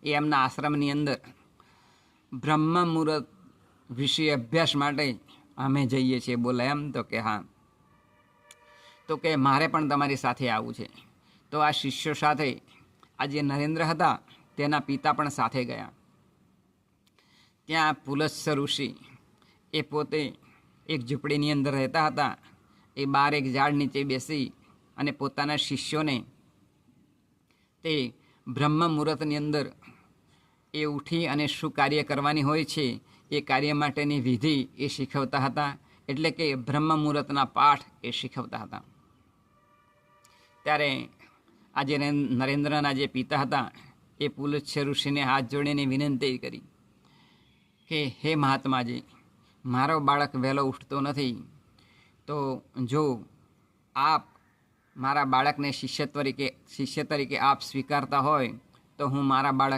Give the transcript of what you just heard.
એ એમના આશ્રમની અંદર બ્રહ્મ મુહૂર્ત વિશે અભ્યાસ માટે અમે જઈએ છીએ. બોલે એમ? તો કે હા. તો કે મારે પણ તમારી સાથે આવવું છે. તો આ શિષ્યો સાથે આ જે નરેન્દ્ર હતા તેના પિતા પણ સાથે ગયા. ત્યાં પુલસ્ત્ય ઋષિ એ પોતે એક ઝૂંપડીની અંદર રહેતા હતા. એ બહાર એક ઝાડ નીચે બેસી અને પોતાના શિષ્યોને તે બ્રહ્મ મુહૂર્તની અંદર એ ઉઠી અને શું કાર્ય કરવાની હોય છે એ કાર્ય માટેની વિધિ એ શીખવતા હતા. એટલે કે બ્રહ્મ મુહૂર્તના પાઠ એ શીખવતા હતા. ત્યારે આજે નરેન્દ્રના જે પિતા હતા એ પુલસ્ત્ય ઋષિને હાથ જોડીને વિનંતી કરી કે હે મહાત્માજી, મારો બાળક વહેલો ઉઠતો નથી, તો જો આપ મારા બાળકને શિષ્ય તરીકે આપ સ્વીકારતા હોય તો હું મારા બાળક